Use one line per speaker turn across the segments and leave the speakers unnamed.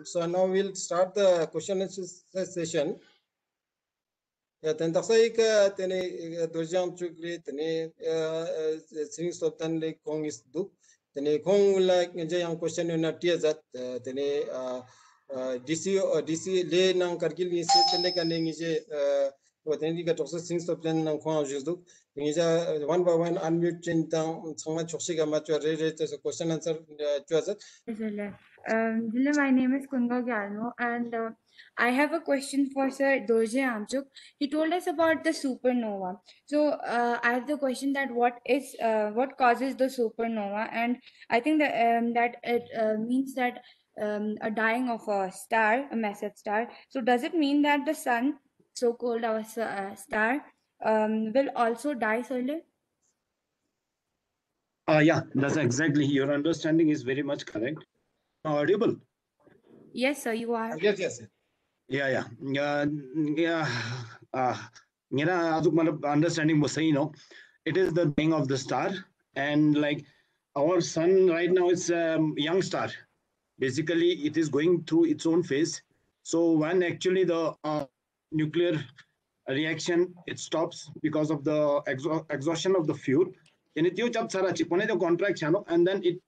So now we'll start the question and answer session. Ya ten taksai ka tene dojang chukli tene sing stop tan le kong is duk tene kong la nje yang question na tia zat tene DC le nang kargil ni se tene ka ne ngi je tene ka toksa sing stop tan nang kong jus duk ngi ja one by one unmute chen tang changma chokshi ga ma chwa re question answer chwa zat.
My name is Kunga Gyalmo, and I have a question for Sir Dorje Amchuk. He told us about the supernova. So I have the question that what causes the supernova, and I think that it means that a dying of a star, a massive star. So does it mean that the sun, so-called our star, will also die slowly?
Yeah, that's exactly. Your understanding is very much correct. Audible?
Yes, sir, you are.
Yes.
Yeah. Understanding was saying, it is the dying of the star, and like our sun right now is a young star. Basically, it is going through its own phase. So when actually the nuclear reaction it stops because of the exhaustion of the fuel, and it the contraction, and then it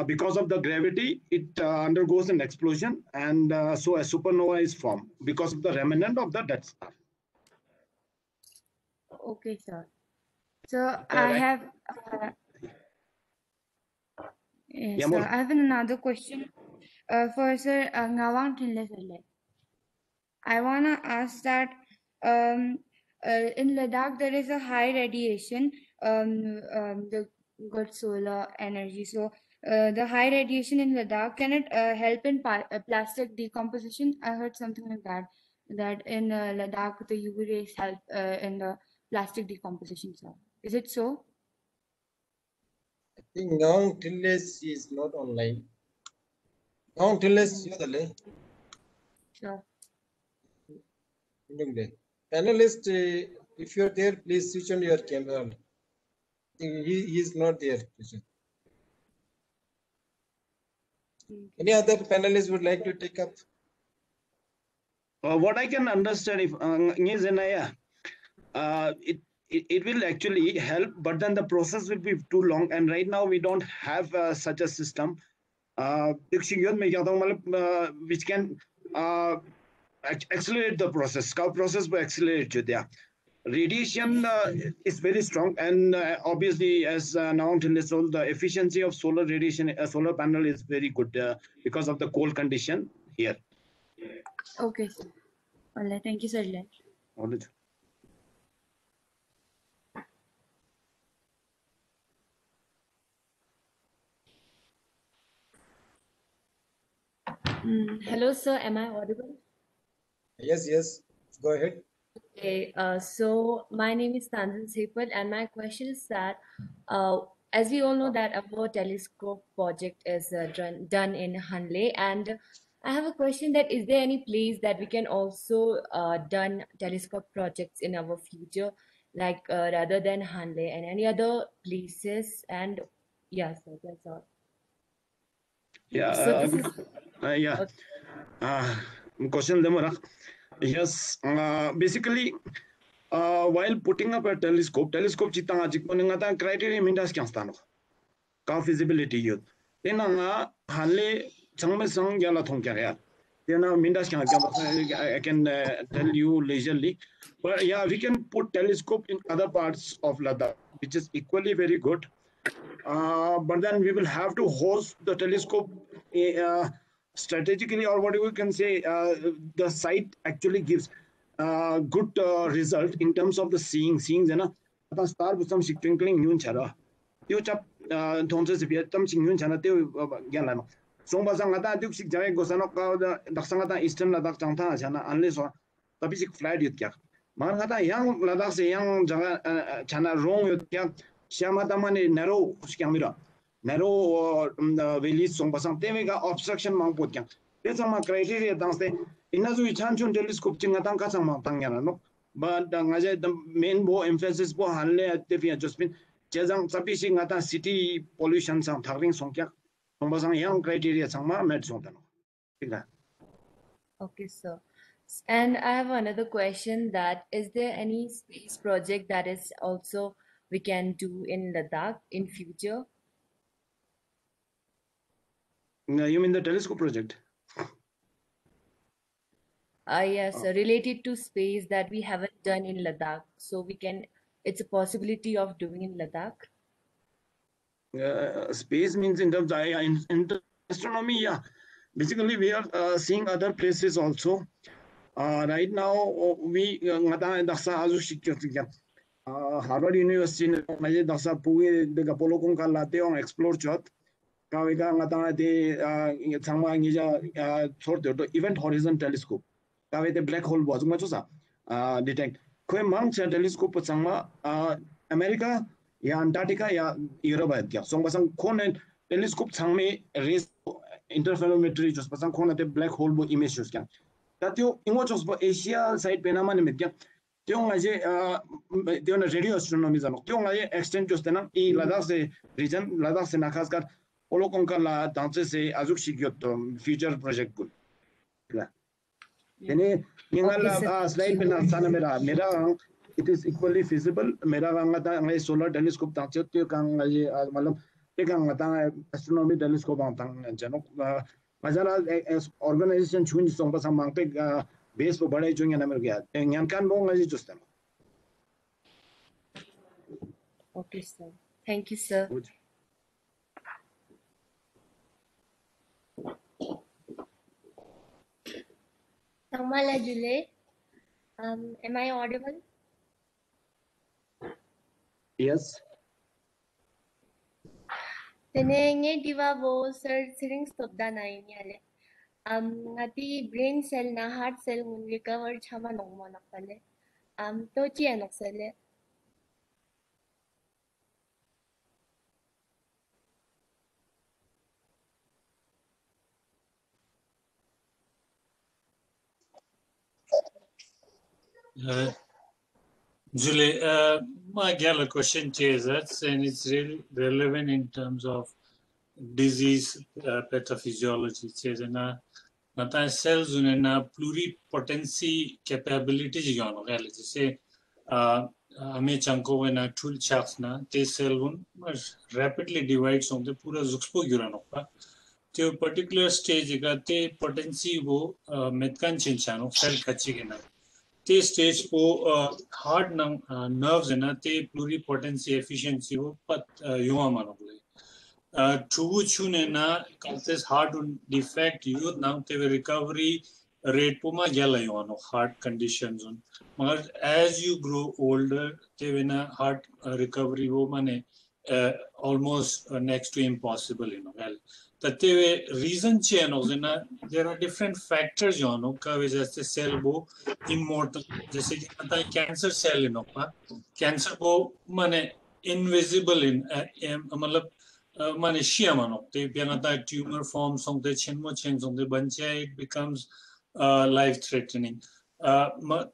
because of the gravity, it undergoes an explosion, and so a supernova is formed because of the remnant of the dead star.
Okay, sir. So I have. Yes, sir. I have another question for Sir Ngawang Tinle. I wanna ask that in Ladakh there is a high radiation, the good solar energy. So the high radiation in Ladakh, can it help in plastic decomposition? I heard something like that. That in Ladakh the UV rays help in the plastic decomposition. So is it so?
I think Ngawang Tilles is not online. Ngawang Tilles, you the
Sure.
Panelist, if you're there, please switch on your camera. He is not there. Any other panelists would like to take up?
What I can understand, if it will actually help, but then the process will be too long, and right now we don't have such a system which can accelerate the process. Process will accelerate there. Radiation is very strong, and obviously, as now the efficiency of solar radiation, solar panel is very good because of the cold condition here.
Okay, sir. All right. Thank you, sir.
Hello, sir. Am I audible?
Yes. Go ahead.
Okay. So my name is Tanzil Sepal, and my question is that, as we all know that our telescope project is done in Hanle, and I have a question that is there any place that we can also done telescope projects in our future, like rather than Hanle and any other places? And yeah, so that's all.
Yeah.
So this is,
Question yes. Basically, while putting up a telescope chitanga criteria mindas kyanstano. Ka feasibility youth. Then Hanle changme sang yala thongkya. Then mindas I can tell you leisurely. But yeah, we can put telescope in other parts of Ladakh, which is equally very good. But then we will have to host the telescope strategically, or what we can say, the site actually gives good result in terms of the seeing. Star with some twinkling noon chara. You chap Tonses Vietnam Sing Chana Galano. So Basangata Duke Jai Gosano, the Daksangata Eastern Ladak Chanta Chana, unless or the basic flight you get. Mangata young Ladak young Chana wrong you get. Shamatamani narrow narrow village song basang temega obstruction mang potyang. There's some criteria dance the inazu chanchun telescope chingatang kasang mang tangyana no. But the main bo emphasis bo hanle at the adjustment jazang sapi ngata city pollution sang thagring songkyak. Basang young criteria sang ma met songtano.
Okay, sir. And I have another question that is there any space project that is also we can do in Ladakh in future?
You mean the telescope project?
Yes, related to space that we haven't done in Ladakh. So we can, it's a possibility of doing in Ladakh.
Space means in terms of astronomy, yeah. Basically, we are seeing other places also. Right now, we Harvard University ngaji daksa pugi de Apollo kong kalate on explore chot. Kawika ngata de changma ngija sort to Event Horizon Telescope. Kawe de black hole was ngachosa detect. Kwe mang telescope changma America या Antarctica या Europe है क्या song बसंग कौन है telescope छंग में race interferometry जोस बसंग कौन है black hole बो इमेज जोस क्या तात्यो इंगो जोस बो एशिया साइड पे नामा निमित क्या त्यो ngaje त्यो ना रेडियो एस्ट्रोनॉमी जानो त्यो ngaje एक्सटेंड जोस देना ई लद्दाख से रीजन लद्दाख से नाखास कर ओलो कोंका ला दांचे से आजुक शिक्योत फ्यूचर प्रोजेक्ट को यानी निंगला स्लाइड पे ना साना मेरा it is equally feasible. Mera kanga ta ngai solar telescope tang chet tyo kang ngai matlab te kang ta astronomy telescope tang jano majara organization chun song pa samang te base po bade chung na mer gya nyan kan bo ngai justan.
Okay, sir. Thank you, sir.
Tamala Jule, am I audible?
Yes.
Tenenge diva wo sir sitting stop da na inyale. Ngati brain cell na heart cell mun recover chama nongmo nakale. To chi anok sele.
Julie, my gal question is and it's really relevant in terms of disease pathophysiology. Na cells na pluripotency capability jiano gal jise hame chanko na tool charts na te cell rapidly divides on the pura zuxpo gurano pa te particular stage ga te potency wo metkan chinchano cell khachigena ते stage को hard nerves है ना ते प्लूरिपोटेंसी efficiency वो पत युवा मानोगे true चुने ना कंसेस हार्ड डिफेक्ट यू ना ते रिकवरी रेट को मा गया युवा नो हार्ट कंडीशंस उन मगर एज यू ग्रो ओल्डर ते वेना हार्ट रिकवरी वो माने almost next to impossible you know well that the reason there are different factors you know ka वजह से cell वो immortal जैसे कि पता है cancer cell you know cancer वो माने invisible in मतलब माने शिया मानो ते बिना tumor forms होंगे छिन्मो चेंज होंगे बंचे it becomes life threatening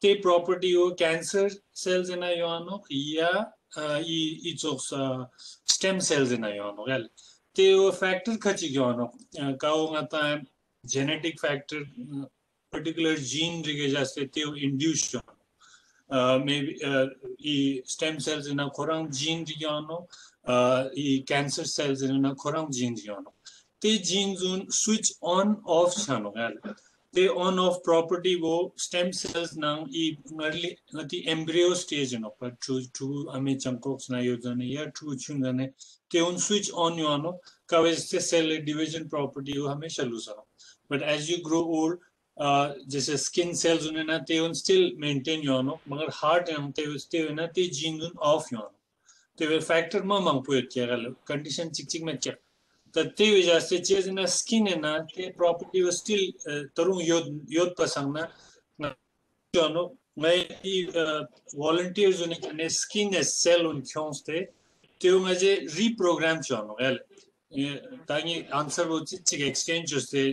ते property वो cancer cells in a you know या it's also stem cells in ayano gal te factor khachi gyono kao ngata genetic factor particular gene rige jaste te induce maybe stem cells in a khorang gene gyono cancer cells in a khorang gene gyono te genes un switch on off chano gal the on off property wo stem cells now early the embryo stage no but to ame chankoks na yojane ya to chungane te on switch on you know ka cell division property wo hamesha lose but as you grow old जैसे skin cells उन्हें ना ते उन still maintain you know मगर heart हम ते ना ते gene उन off you know ते factor मा मांग पुयत क्या गलो condition चिक में क्या ते वजह से चीज ना स्किन है ना ते प्रॉपर्टी वो स्टिल तरुण योद पसंद ना जानो मैं वॉलंटियर्स उन्हें कने स्किन है सेल उन क्यों ते मुझे रीप्रोग्राम जानो यार ताकि आंसर वो चिक एक्सचेंज उससे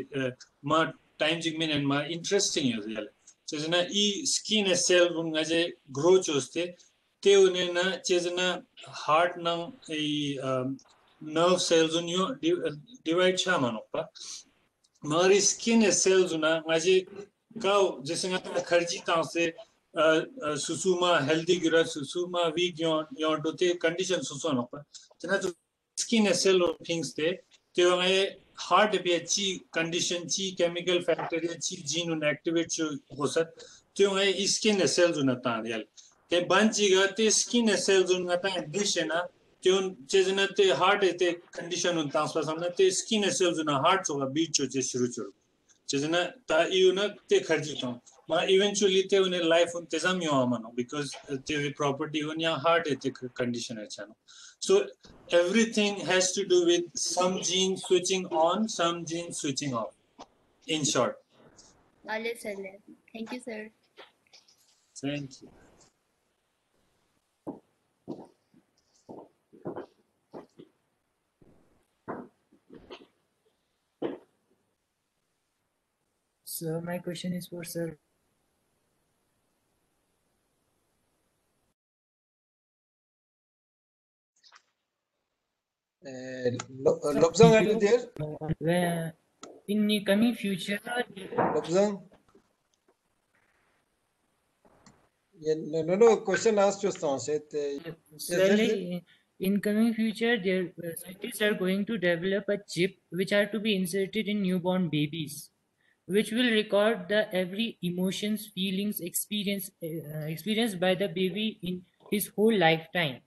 माँ टाइम जिक में ना इंटरेस्टिंग है यार चीज ना स्किन है सेल उन मुझे ग्रोथ उससे ते उन्हें ना चीज ना हार्ट ना nerve cells on you divide chamanoppa मगर skin cells ना माजे काउ जैसे nga खर्ची तां से susuma healthy gira susuma weak yon to te condition suso no pa tina to skin cell of things te ngai heart be chi condition chi chemical factor chi gene un activate chu hosat te ngai skin cells na ta real te banchi ga te skin cells un ta dish na te un chezna te heart te condition un transfer samna te skin cells na heart so beat chu che shuru chu chezna ta iuna te kharji to ma eventually te une life un tezam yo amano because the property un ya heart ethic condition achano so everything has to do with some gene switching on some gene switching off in short
Sir. Thank you, sir.
thank you
So my question is for sir.
Lobsang, are you there?
In the coming future,
Lobsang? Yeah, no, question asked just now.
In coming future, scientists are going to develop a chip which are to be inserted in newborn babies, which will record the every emotions, feelings, experienced by the baby in his whole lifetime.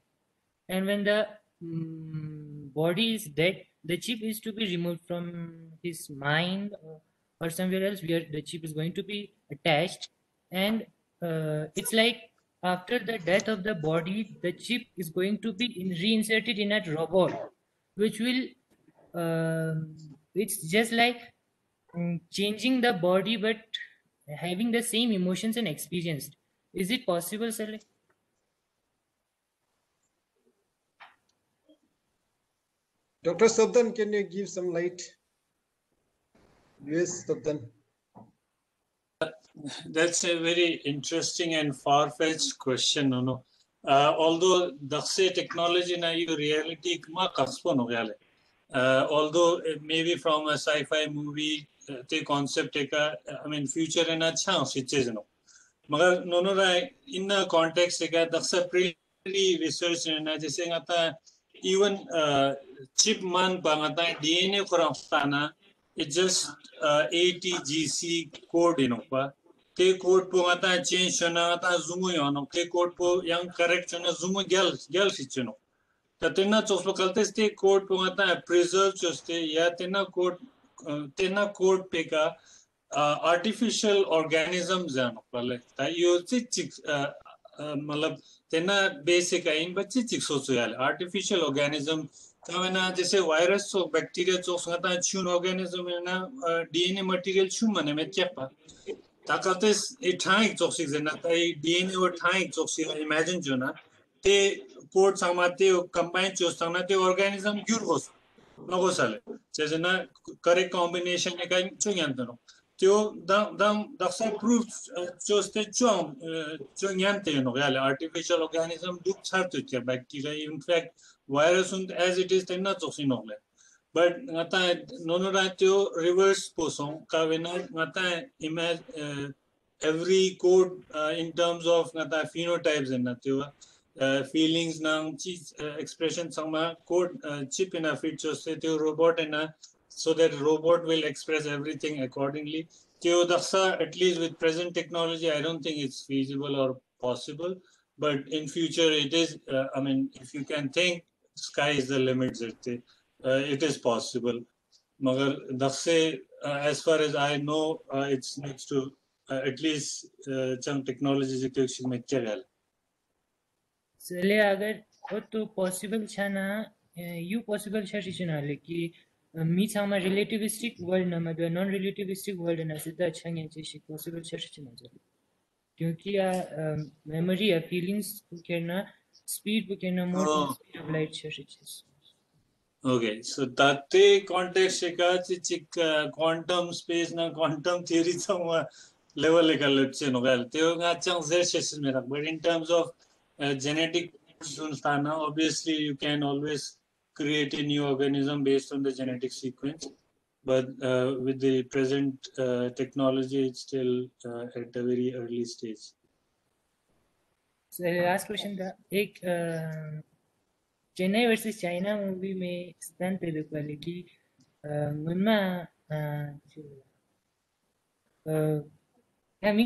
And when the body is dead, the chip is to be removed from his mind or somewhere else where the chip is going to be attached. And it's like after the death of the body, the chip is going to be reinserted in a robot, which will, it's just like changing the body but having the same emotions and experience. Is it possible, sir?
Dr. Sabdan, can you give some light? Yes, Sabdan.
That's a very interesting and far-fetched question, no. Although the technology na you reality ma kaspo no gale. Although maybe from a sci-fi movie, the concept I mean future in a chance it no. Magar no in a context the pre research na jise ngata even chip man pangata DNA korang it's just ATGC code pa. Te code po ngata change na ngata zoom yon te code po yang correct na zoom gel sichuno tatena chospo kaltes te code po ngata preserve choste ya tena code pe ka artificial organisms jano pale ta yo chik malab tena basic ain bachi chik sochu yale artificial organism kavena jese virus so bacteria chos ngata chun organism na DNA material chun mane me chepa takates e thang toxic na tai DNA or thang toxic imagine jona te code samate combine chos na te organism gyur hos no sale chesena correct combination ne kan chunyan no त्यो Daksha proof चोस्ते चोन्यान्ते no gale artificial organism duk chartu tia bacteria in fact virus und as it is tenna chosi no le but ngata nono ra tyo reverse posong kavena ngata imagine every code in terms of ngata phenotypes and natyo feelings nang expression sama code chip in a fit choste tyo robot and so that robot will express everything accordingly. At least with present technology, I don't think it's feasible or possible. But in future, it is. I mean, if you can think, sky is the limit. It is possible. Magar as far as I know, it's next to at least some technologies में क्या गया?
चले अगर वो तो possible छना you possible छना लेकिन मी sama relativistic world ना मतलब non relativistic world ना सिद्धा अच्छा नहीं चाहिए possible छना चाहिए क्योंकि memory या feelings कहना speed कहना more than speed of light चाहिए.
Okay, so that context quantum space na quantum theory some level but in terms of genetic obviously you can always create a new organism based on the genetic sequence. but with the present technology, it's still at a very early stage.
So last question था एक Chennai versus China movie में stunt देखा लेकिन मुन्ना हमी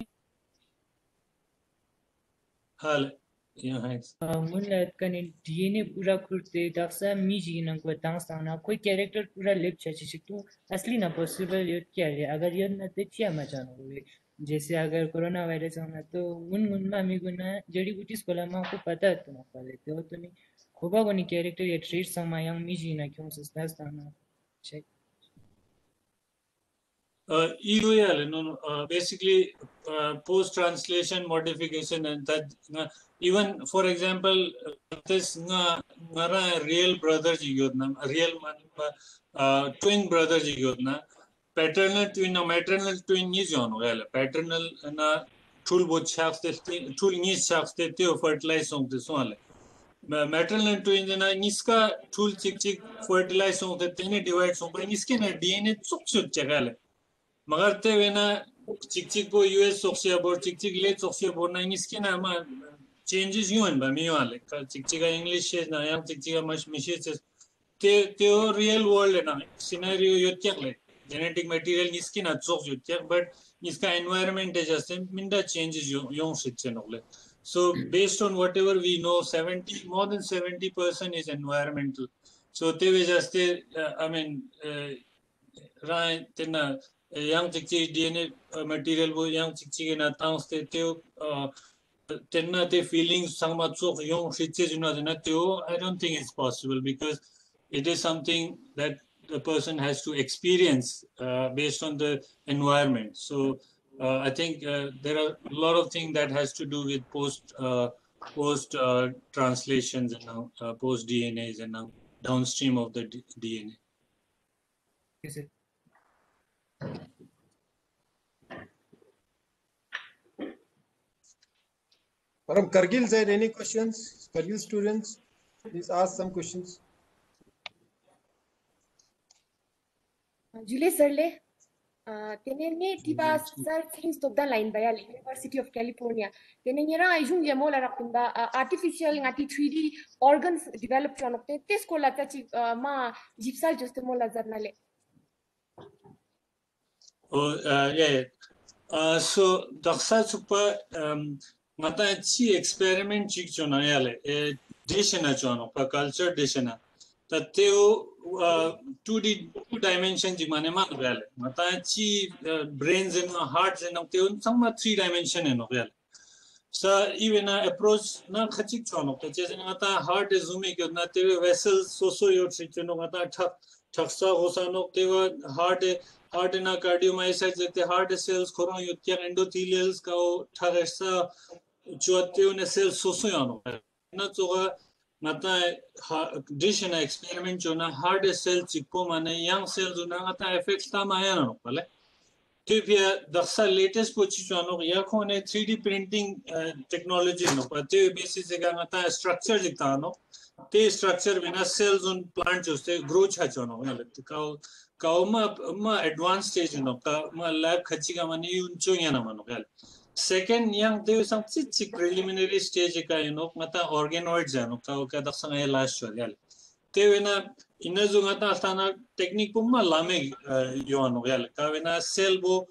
हाल यहाँ है
मुन्ना कने DNA पूरा खुरते दक्सा मिजी न को तांगस्ताना कोई कैरेक्टर पूरा लिप चाहिए तो असली ना पॉसिबल ये क्या है अगर ये न तो क्या मचाना होगा जैसे अगर कोरोना वायरस होना तो मुन्ना मी गुना जड़ी बूटी स्कूल में आपको पता है तुम पहले तो नहीं होगा वो नहीं कैरेक्टर या ट्रेड समय yang मिजी ना क्यों सस्ता स्थाना check
basically post translation modification and that even for example this ngara real brother jigodna real twin brother jigodna paternal twin or maternal twin ni jono gale paternal na tool bot shakhs tool ni shakhs te fertilize song te so ale maternal twin na niska tool chik chik fertilize song te tene divide song पर niske na dna chuk chuk chagale मगर ते vena चिक को US सोक्सिया board चिक ले सोक्सिया board ना English ना मा चेंजेस यूं हैं बामी वाले का चिक का इंग्लिश है ना यां चिक का मश मिशे ते रियल वर्ल्ड है ना सिनेरियो योत्याक ले जेनेटिक मटेरियल इसकी ना चोक योत्याक बट इसका एनवायरनमेंट है जैसे मिंडा चेंजेस यूं सिच्चे नोले so based on whatever we know more than 70% is environmental so te वजह से I mean right तेना yang चिकची DNA material वो yang चिकची के ना तांग से त्यो तेना ते feelings संगमा चोक यों शिचे जुना देना त्यो I don't think it's possible because it is something that the person has to experience based on the environment. So I think there are a lot of things that has to do with post translations and now post DNAs and now downstream of the DNA.
Yes, sir.
From Kargil side, any questions? Kargil students, please ask some questions.
Julie Sirle, tenene tiba sir things to the line by University of California. Tenene ra ijung ya mola rakunda artificial ngati 3D organs developed chonokte tes kola tachi ma jipsal just mola zarnale.
Oh yeah. So daksa super mata chi experiment chik chona yale dishena chono pa culture dishena tateo 2D 2 dimension jimane man yale mata chi brains and hearts and teo samma 3 dimension eno yale so even approach na khachik chono te jese mata heart is zooming na teo vessels so yo chichono mata thaksa hosano teo heart na cardiomyocytes jete heart cells khoron yutya endothelials ka thagesa chuateo ne cells sosoyano na toga mata dish na experiment chona heart cell chikpo mane young cells na ata effects ta maya no pale tibia daksa latest pochichano ya khone 3D printing technology no pate basis ga mata structure jitano te structure bina cells on plant joste grow chachono ka ma advanced stage no ka ma lab khachiga mani uncho yana mano gal second yang there is some preliminary stage ka mata organoids ano ka daksanga last gal te wena inazu mata stana technique pumma lame yoano gal ka wena cell bo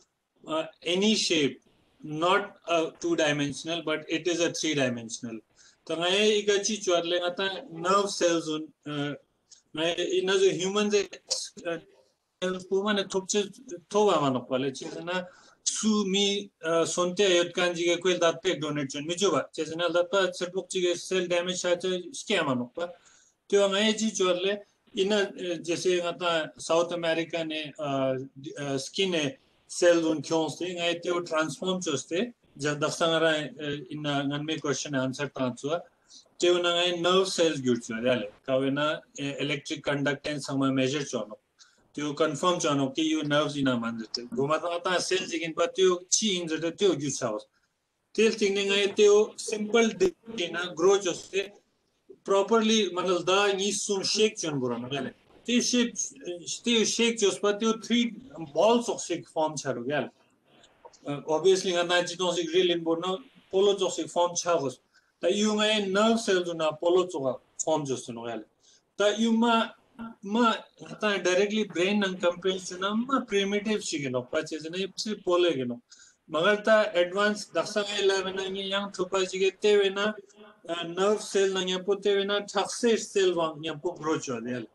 any shape not two dimensional but it is a three dimensional to ngai igachi chwarle mata nerve cells on inazu humans pumane thopche thoba mano pale chena su mi sonte yotkanji ge kwel datte donate chon mi joba chena datta setbox ji cell damage cha scam ano pa to ngai ji chorle ina jese ngata south america ne skin ne cell on kyonste ngai te transform choste ja daksangara ina nganme question answer transfer te ngai nerve cells gyurcho yale kawena electric conductance sama measure chono to confirm chano ki you nerves ina manjate gomata ata cells again but you chi in the to you house till thing ngai to simple dina grow joste properly manal da ni sun shake chon goro na gale shake just but you 3 balls of shake form charo gal. Obviously ngana chitong sik real in bono polo josik form chagos. Ta you ngay nerve cells na polo choga form just no gal. Ta you ma ta directly brain and comparison ma primitive chigeno paches na ipsi polo geno. Magar ta advanced dasang 11 na yang thupa chigete wena nerve cell na nyapote wena thakse cell wang nyapo grow chode.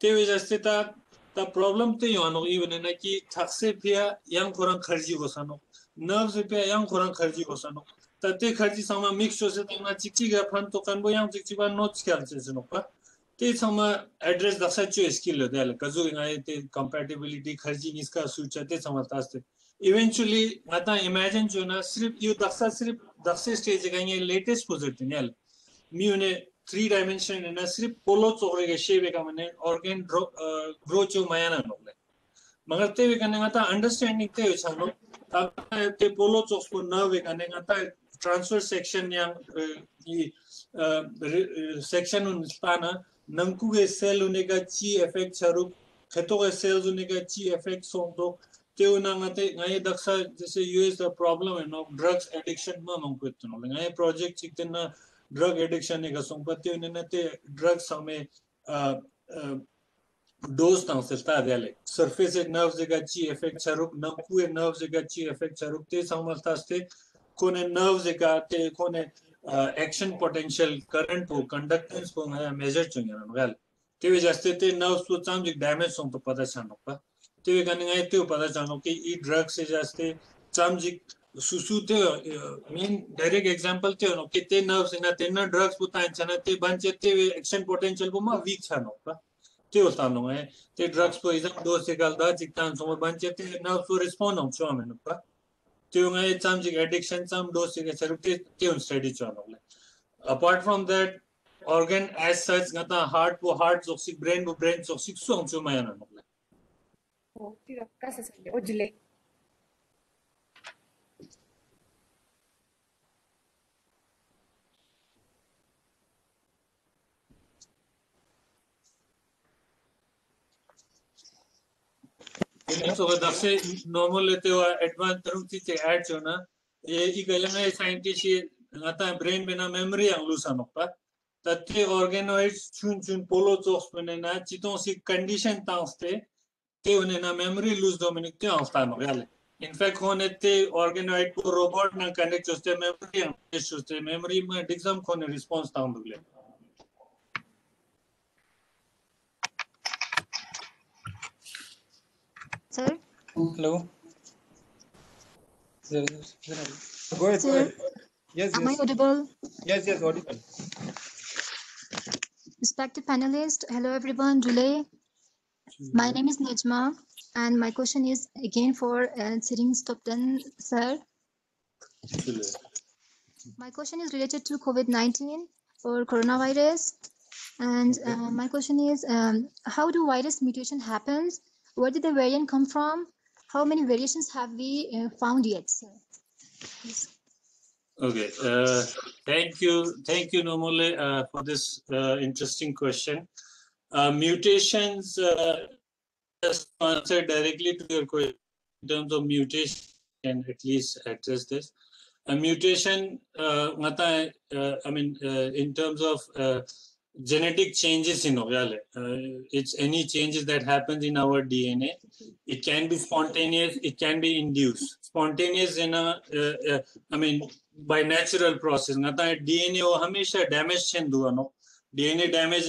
Te wajah ta the problem te yono even na ki thakse pia yang korang kharji gosano nerves pia yang korang kharji gosano ta te kharji sama mix ho se tanga chikchi ga phan to kan bo yang chikchi ba not kyal che no pa te sama address daksa chu skill de la kazu ngai te compatibility kharji niska sucha te sama taste eventually ngata imagine jo na sirf you daksa stage ga ngai latest position yal miune 3 dimension in a sirf polo chogre shape ka mane organ grow cho mayana no le magar te ka ngata understanding te chano ta te polo chos ko na ve ka ngata transfer section yang section un stana namku ge cell une ka chi effect charu kheto ge cells une ka chi effect song to te una ngate ngai daksa जैसे use the problem of drugs addiction ma mangko no ngai project chikten drug addiction ne gasong pati ne te drugs same dose tang selta dele surface nerves ga chi effect charuk namku nerves ga chi effect charuk te samaltaste kone nerves ga te kone action potential current ko conductance ko measure chunga gal te jaste te nerves ko chamjik damage song to pada chano pa te ga ngai te pada chano ki e drugs se jaste chamjik susu te main direct example te no kite nerves ina tenna drugs puta chana te banche te action potential ko ma weak chano pa te ostano te drugs po izam dose se gal da chiktan so banche te nerves to respond on cho ameno pa te ngai chamjik addiction cham dose ke charu te on study chano apart from that organ as such ngata heart po heart toxic brain po brain toxic so cho mayana no
oh tira kasa sale ojle
so that's say normal lete wa advanced term ti add chona e galang scientist ngata brain bena memory ang lusano pa tate organoids chun polo chos na chitong si condition tangste te na memory lose dominic te angstano gale in fact hone te organoid ko robot na connect choste memory ang choste memory ma exam khone response tang dugle
Sir?
Hello. Go ahead.
Sir,
Go ahead. Yes.
am I audible?
Yes. Audible.
Respected panelists, hello everyone, Jule. My name is Najma, and my question is again for Sitting Stopton, sir. My question is related to COVID-19 or coronavirus. And my question is, how do virus mutation happens? Where did the variant come from? How many variations have we found yet, sir? Please.
Okay, thank you, Nomole, for this interesting question. Mutations, just answer directly to your question in terms of mutation, and at least address this. A mutation, in terms of genetic changes in it's any changes that happens in our DNA. It can be spontaneous, it can be induced. Spontaneous in by natural process. DNA hamesha damage DNA damage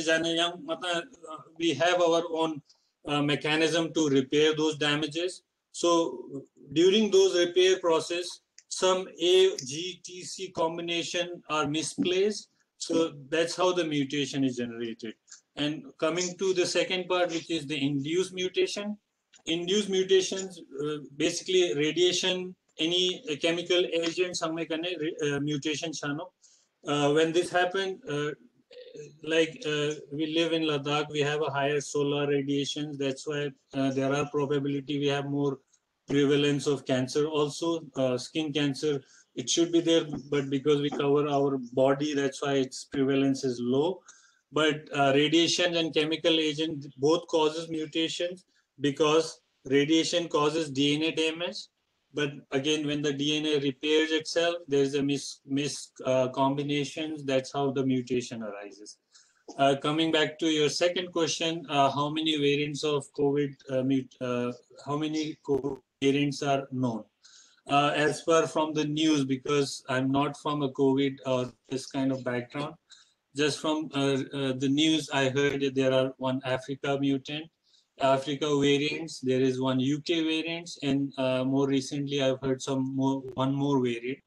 we have our own mechanism to repair those damages. So during those repair process, some A, G, T, C combination are misplaced. So that's how the mutation is generated. And coming to the second part, which is the induced mutation. Induced mutations, basically radiation, any chemical agent, mutation chano. When this happened, we live in Ladakh, we have a higher solar radiation. That's why there are probability we have more prevalence of cancer. Also, skin cancer, it should be there, but because we cover our body, that's why its prevalence is low. But radiation and chemical agent both causes mutations because radiation causes DNA damage. But again, when the DNA repairs itself, there's a combinations. That's how the mutation arises. Coming back to your second question, how many variants of COVID, how many COVID variants are known? As per from the news, because I'm not from a COVID or this kind of background, just from the news, I heard that there are one Africa Africa variants. There is one UK variants, and more recently, I've heard one more variant.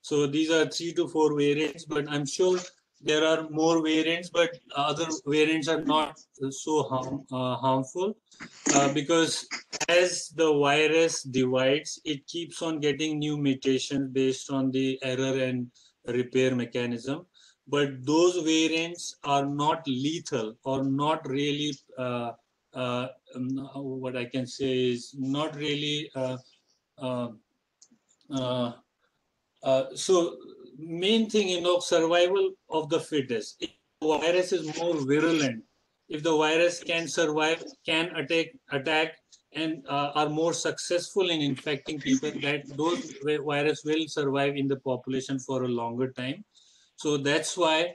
So these are 3 to 4 variants, but I'm sure there are more variants, but other variants are not so harmful because as the virus divides, it keeps on getting new mutations based on the error and repair mechanism. But those variants are not lethal or not really, what I can say is not really, so main thing, survival of the fittest. If the virus is more virulent, if the virus can survive, can attack, and are more successful in infecting people, that those virus will survive in the population for a longer time. So that's why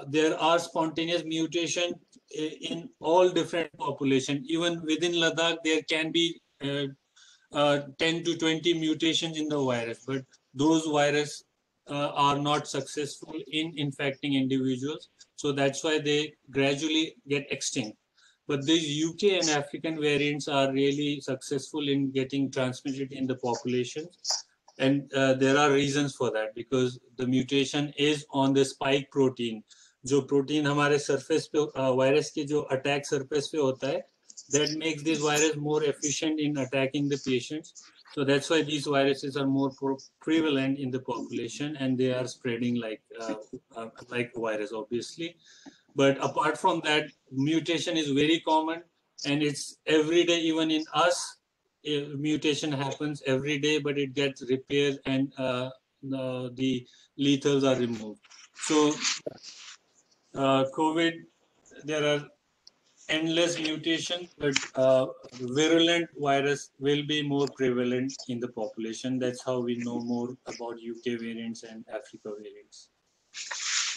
there are spontaneous mutation in all different population. Even within Ladakh, there can be 10 to 20 mutations in the virus, but those viruses are not successful in infecting individuals. So that's why they gradually get extinct. But these UK and African variants are really successful in getting transmitted in the population. And there are reasons for that, because the mutation is on the spike protein. जो protein हमारे surface पे virus के जो attack surface पे होता है, that makes this virus more efficient in attacking the patients. So that's why these viruses are more prevalent in the population, and they are spreading like virus, obviously. But apart from that, mutation is very common, and it's every day. Even in us, mutation happens every day, but it gets repaired, and the lethals are removed. So COVID, there are endless mutation, but virulent virus will be more prevalent in the population. That's how we know more about UK variants and Africa variants.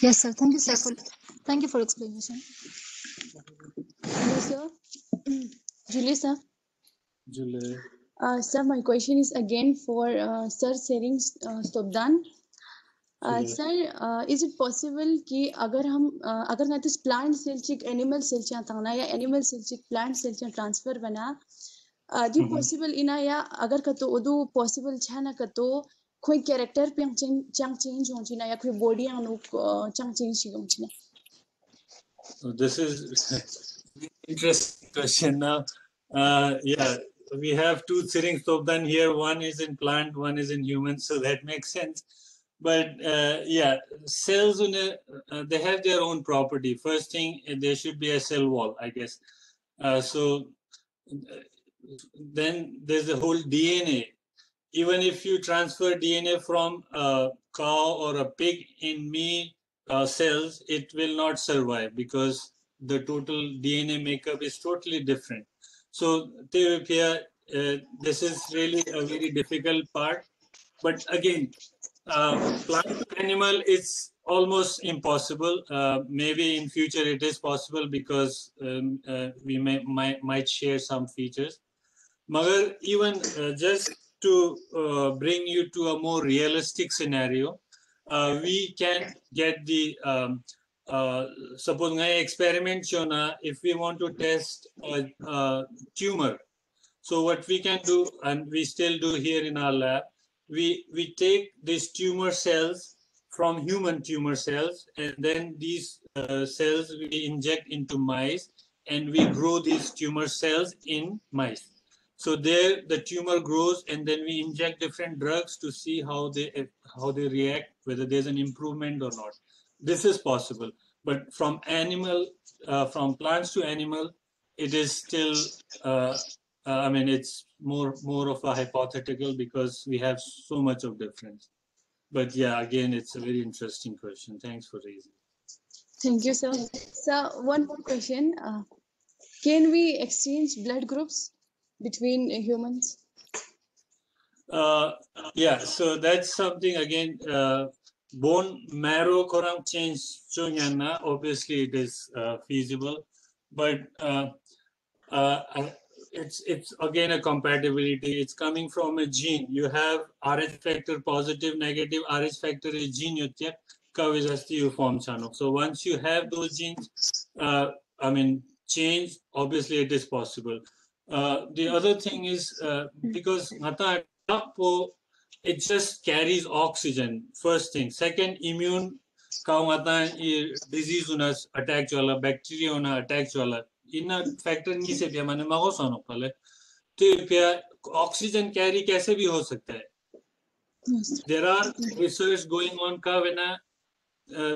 Yes, sir. Thank you, sir. Thank you for explanation.
Hello, sir. Julie, sir.
Julie.
Sir, my question is again for Sir Sering Stobdan. Sir, is it possible कि अगर ना तो plant cell चिक animal cell चिक ताना या animal cell चिक plant cell चिक transfer बना, do possible इना या अगर कतो उदो possible छाना कतो कोई character पे change होंची ना या कोई body आनु change होंची ना.
This is interesting question now. Yeah, we have two Sering Stobdan here. One is in plant, one is in human, so that makes sense. But yeah, cells, they have their own property. First thing, there should be a cell wall, I guess. So then there's the whole DNA. Even if you transfer DNA from a cow or a pig in me cells, it will not survive because the total DNA makeup is totally different. So this is really a very difficult part. But again, plant to animal is almost impossible. Maybe in future it is possible because we might share some features. Magar, even just to bring you to a more realistic scenario, we can get the suppose ngai experiment chona if we want to test a tumor. So what we can do, and we still do here in our lab, we take these tumor cells from human tumor cells, and then these cells we inject into mice, and we grow these tumor cells in mice. So there the tumor grows, and then we inject different drugs to see how they react, whether there's an improvement or not. This is possible, but from plants to animal, it is still. I mean, it's more of a hypothetical because we have so much of difference. But yeah, again, it's a very interesting question. Thanks for raising.
Thank you, sir. Sir, one more question. Can we exchange blood groups between humans?
Yeah, so that's something again. Bone marrow korang change chungyana. Obviously, it is feasible, but it's again a compatibility. It's coming from a gene. You have Rh factor positive, negative. Rh factor is gene yutya kavizasti you form chano. So once you have those genes, I mean change. Obviously, it is possible. The other thing is because ngata it just carries oxygen. First thing. Second, immune disease unas attack chola, bacteria una attack chola. Inna factor नहीं से भी हमारे मगो सोनो पहले तो क्या oxygen carry कैसे भी हो सकता है? There are research going on का when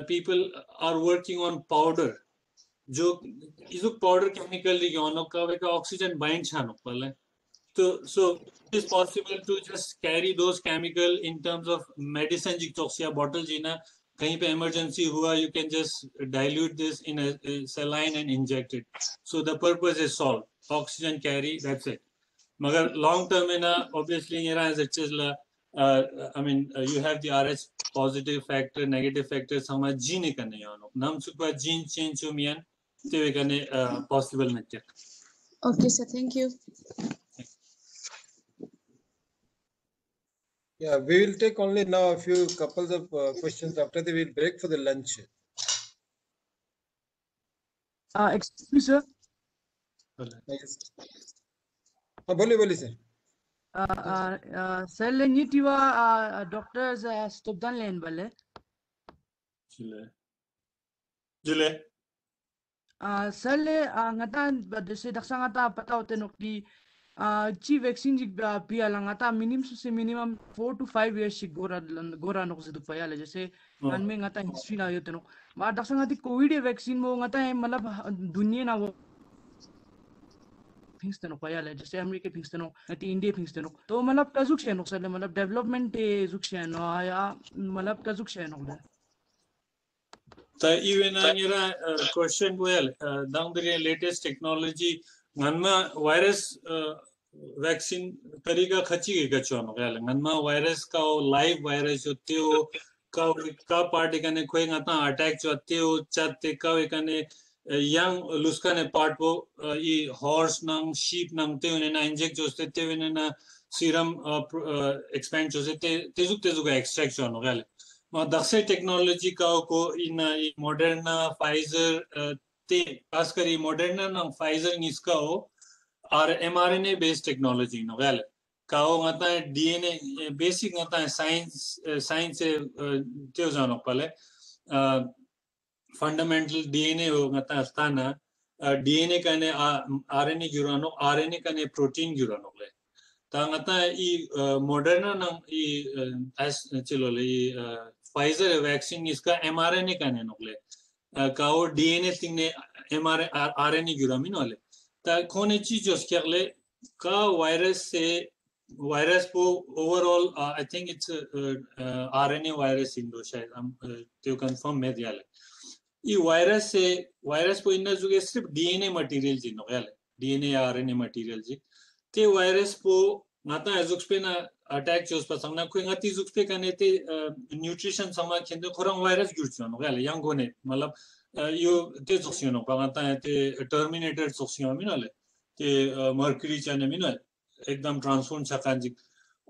people are working on powder जो इसको powder chemical लिखे ono का वे का oxygen bind छानो पहले so it is possible to just carry those chemical in terms of medicine जिक toxia bottle जीना कहीं पे emergency हुआ you can just dilute this in a saline and inject it so the purpose is solved oxygen carry that's it मगर long term में ना obviously ये रहा है चीज़ I mean you have the Rh positive factor negative factor sama gene करने यानो नाम super gene change हो मियान तो ये करने possible नहीं है
Okay, sir. Thank you.
Yeah, we will take only now a few couples of questions. After that, we will break for the lunch.
Excuse me, sir.
Yes. बोलिए sir.
Sir, लेनी थीवा doctors stopdan लेन वाले.
जुले.
Sir ले ngata जैसे दक्षिण ngata पता होते Noki ची vaccine जिक पिया लंगाता minimum 4 to 5 years जिक गोरा नोक से दुपाया ले जैसे में ngata history ना योते नोक मार दक्षिण ngati COVID vaccine वो ngata है मतलब दुनिया ना वो things तनो पाया ले जैसे अमेरिका things तनो ngati इंडिया things तनो तो मतलब कजुक शे नोक सर मतलब development जुक शे नो या मतलब कजुक शे नोक ले
तो even अंगेरा question बोल दांग दरिया latest technology ngनमा virus vaccine तरीका खची के कच्चों गया ngनमा virus का live virus होते हो का part एकने कोई ngata attack होते हो चाहते का एकने young लुस्का ने part वो ये horse नंग sheep नंग ते उन्हें ना inject जोस्ते ते उन्हें ना serum expand जोस्ते तेजुक extract जोनो गया मगर दक्षे technology का को इन Moderna Pfizer ते पास करी Moderna नंग Pfizer निस्का हो और mRNA based technology no गल काओ ngata है DNA basic ngata है science से त्यो जानो पहले fundamental DNA हो ngata स्थाना DNA का ने RNA जुरानो RNA का ने protein जुरानो ले ता ngata है ये Moderna नंग ये as चलो ले ये Pfizer vaccine इसका mRNA का ने नो ले काओ DNA थिंग ने RNA जुरामी नो ले ता कोने चीज़ उसके अगले का virus को overall I think it's RNA virus Indo शायद हम त्यो confirm में दिया ले ये virus को इन्ना जुगे सिर्फ DNA material जी नो याले DNA या RNA material जी ते virus को नाता एजुक्स पे ना attack चोस पर संगना कोई ngati जुक्स पे करने ते nutrition समा खेंदे खोरंग virus जुड़चो नो याले yang गोने मतलब यो ते सोक्सियों का आता है ते टर्मिनेटेड सोक्सियों में ना ले ते मर्क्यूरी चाने में ना एकदम ट्रांसफॉर्म चकांजी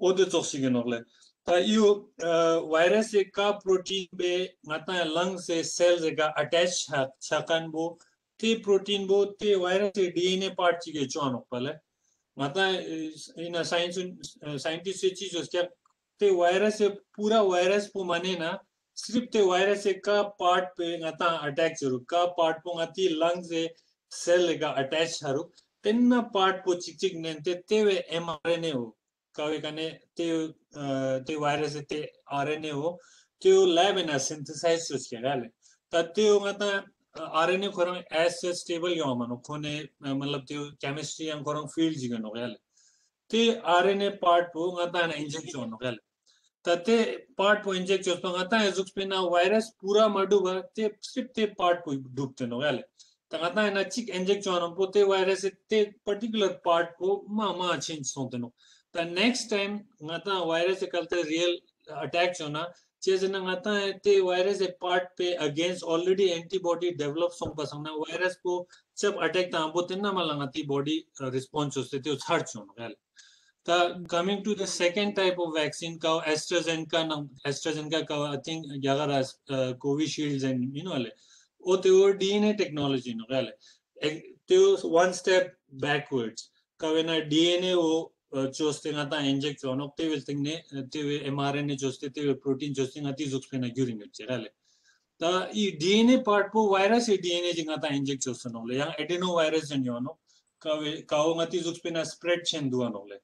ओ ते सोक्सियों ना ले ता यो वायरस एक का प्रोटीन बे आता है लंग से सेल्स एक का अटैच चकान बो ते प्रोटीन बो ते वायरस से डीएनए पार्ट चीज़ चौन पहले आता है इन साइंटिस्ट से चीज़ उसके ते वायरस से पूरा वायरस को माने ना सिर्फ ते वायरस का पार्ट पे ngata अटैक जरूर का पार्ट पो ngati लंग से सेल का अटैच हारू तेन्ना पार्ट पो चिक नेंते तेवे mRNA हो कावे कने ते वायरस ते RNA हो त्यो लैब ना सिंथेसाइज उसके गाले तत्यो ngata RNA खोरंग एस स्टेबल यो मानो खोने मतलब त्यो केमिस्ट्री yang खोरंग फील्ड जिगनो गाले ते RNA पार्ट पो ngata ना इंजेक्शन हो गाले tate part po inject chos pangata ezux pena virus pura maduba te strip te part po dupte no gale tangata na chik inject chono po te virus te particular part po ma change sonte no the next time ngata virus kalte real attack chona chezena ngata te virus a part pe against already antibody develop song pasang na virus po jab attack ta po tenna malangati body response hoste te chhar chono gale. Coming to the second type of vaccine, AstraZeneca, I think, Covishields and DNA technology, one step backwards. When DNA choste ngata inject chono, they will think mRNA choste, they will protein choste ngati zuxpena urine chale. The DNA part po virus DNA ngata inject choste no le, yang adenovirus and yono, kao ngati zuxpena spread chen dua no le.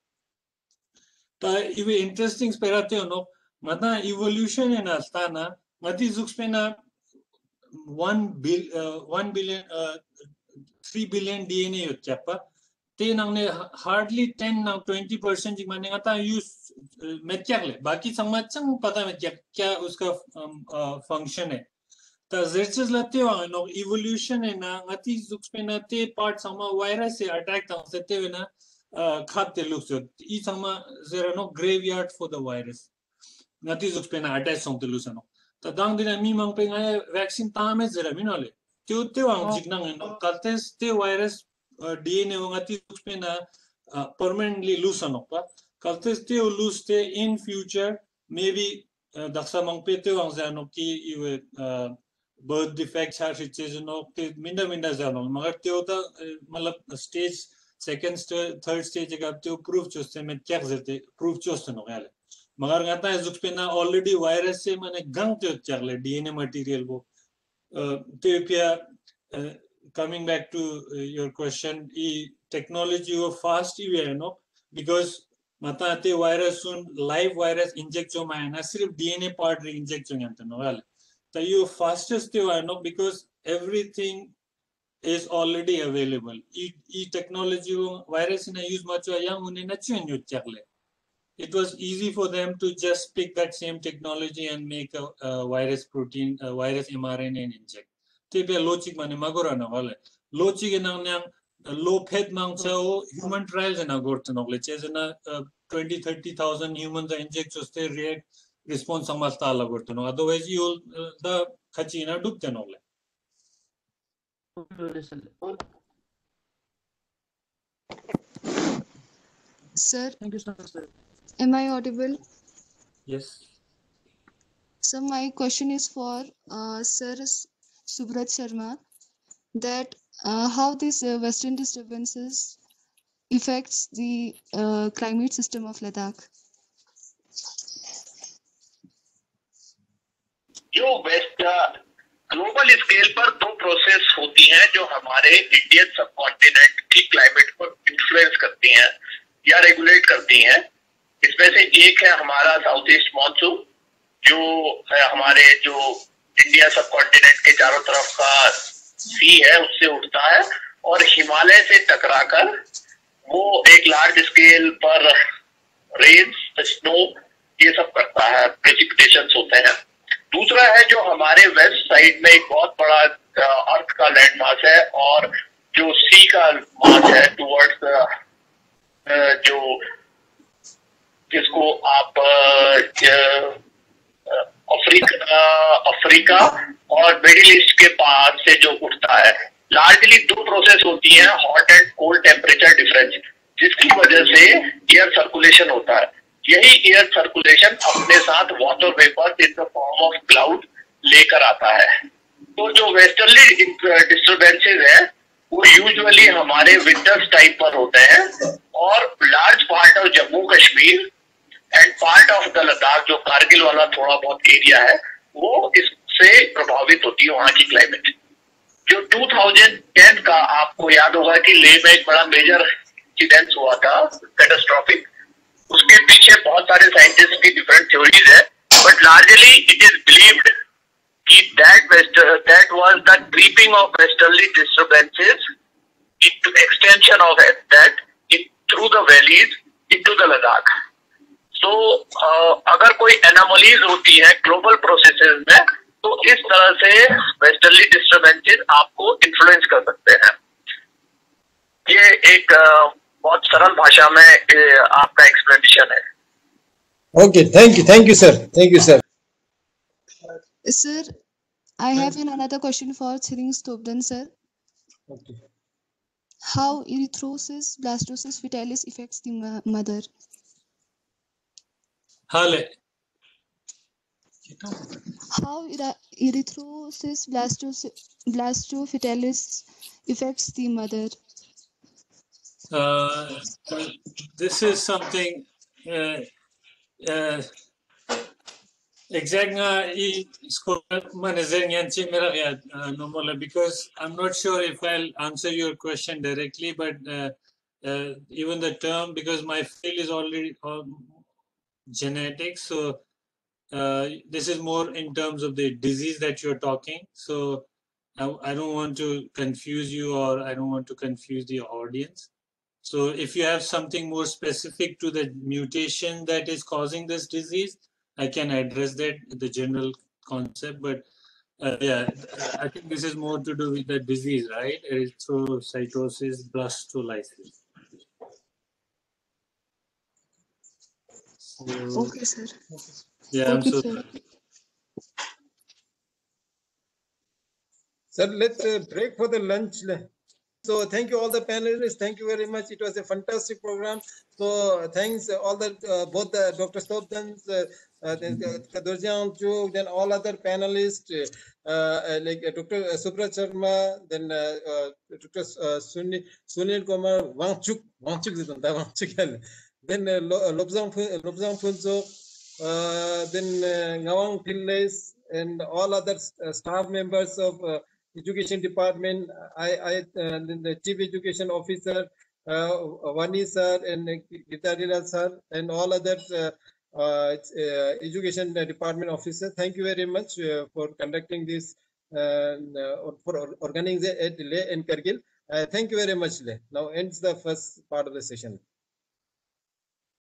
Iwe interesting sperate ono mata evolution in astana mati zuxpena 1 billion 3 billion DNA yotchapa te nangne hardly 10 now 20% ji mane ngata use metyagle baki samachang pata metyak kya uska function hai ta zerches late no evolution hai na ngati zuxpena te part sama virus se attack ta sete na khate looks each sama there are no graveyard for the virus ngati zuxpena attach song telusano ta dang dina mi mang pe ngai vaccine ta me zera minole te wang jignang no kaltes te virus DNA ngati zuxpena permanently loosano pa kaltes te loose te in future maybe daksa mang pe te wang zano ki iwe birth defects har situation no te minda zano magar te ota malab stage second third stage ka to proof choste me check zerte proof choste no gale magar ngata zuxpena already virus se mane gang te chagle DNA material bo te pia coming back to your question e technology of fast you know because mata te virus sun live virus inject cho ma na sirf DNA part re inject cho ngante no gale so you fastest you know because everything is already available. Technology virus in a use much young it was easy for them to just pick that same technology and make a virus protein, a virus mRNA and inject. Te be logic mane magora na wale. Logic nang nyang low fat mang chao human trials na gorto no le chezena 20-30,000 humans inject choste react response samal ta la gorto no otherwise you the khachina dubte no le.
Sir,
Thank you, sir.
am I audible?
Yes.
So my question is for Sir Subrat Sharma that how these western disturbances affects the climate system of Ladakh.
जो waste global scale पर दो process होती हैं जो हमारे Indian सब continent की climate को इन्फ्लुएंस करती हैं या रेगुलेट करती हैं। इसमें से एक है हमारा साउथ ईस्ट मॉनसून जो है हमारे जो इंडिया सब कॉन्टिनेंट के चारों तरफ का सी है उससे उठता है और हिमालय से टकराकर वो एक लार्ज स्केल पर रेन्स स्नो ये सब करता है, प्रेसिपिटेशंस होते हैं। दूसरा है जो हमारे वेस्ट साइड में एक बहुत बड़ा अर्थ का लैंड मास है और जो सी का मास है टुवर्ड्स जो जिसको आप अफ्रीका और मिडिल ईस्ट के पास से जो उठता है। लार्जली दो प्रोसेस होती हैं, hot and cold temperature difference, जिसकी वजह से एयर सर्कुलेशन होता है। यही एयर सर्कुलेशन अपने साथ water vapour in the form of cloud लेकर आता है। तो जो वेस्टर्ली डिस्टर्बेंसेज है वो यूजुअली हमारे विंटर्स टाइम पर होते हैं और large part of Jammu Kashmir and part of the Ladakh जो कारगिल वाला थोड़ा बहुत एरिया है वो इससे प्रभावित होती है वहां की क्लाइमेट। जो 2010 का आपको याद होगा कि लेह में एक बड़ा मेजर इंसिडेंस हुआ था कैटास्ट्रोफिक, उसके पीछे बहुत सारे साइंटिस्ट की डिफरेंट थ्योरीज है, but largely it is believed कि that was the creeping of westerly disturbances into extension of that through the valleys into the Ladakh. तो अगर कोई एनोमलीज होती है ग्लोबल प्रोसेसेस में, तो इस तरह से वेस्टर्ली डिस्टर्बेंसेस आपको इन्फ्लुएंस कर सकते हैं। ये एक बहुत सरल भाषा में आपका एक्सप्लेनेशन है।
Okay, thank you, sir. Thank you, sir.
Sir, I have another question for Thering Stobdan, sir.
Okay.
How erythrosis blastocyst vitalis affects the mother?
Hale.
How erythrosis blastocyst affects the mother?
This is something exactly because I'm not sure if I'll answer your question directly, but even the term, because my field is already genetics, so this is more in terms of the disease that you're talking. So I don't want to confuse you, or I don't want to confuse the audience. So if you have something more specific to the mutation that is causing this disease, I can address that, the general concept. But yeah, I think this is more to do with the disease, right? Erythrocytosis, blastolysis. So,
okay, sir.
Yeah,
okay, sir.
Sir, let's break for the lunch. So thank you all the panelists. Thank you very much. It was a fantastic program. So thanks all the both the Dr. Stobdan, Kadurjan Chuk, then all other panelists like Dr. Subrat Sharma, then Dr. Sunil Kumar Wangchuk, then Lobsang Phunso, then Ngawang Philles, and all other staff members of Education Department, then the Chief Education Officer, Vani sir, and Gitarila sir, and all other Education Department officer. Thank you very much for conducting this, for organizing it in Kargil. Thank you very much. Now ends the first part of the session.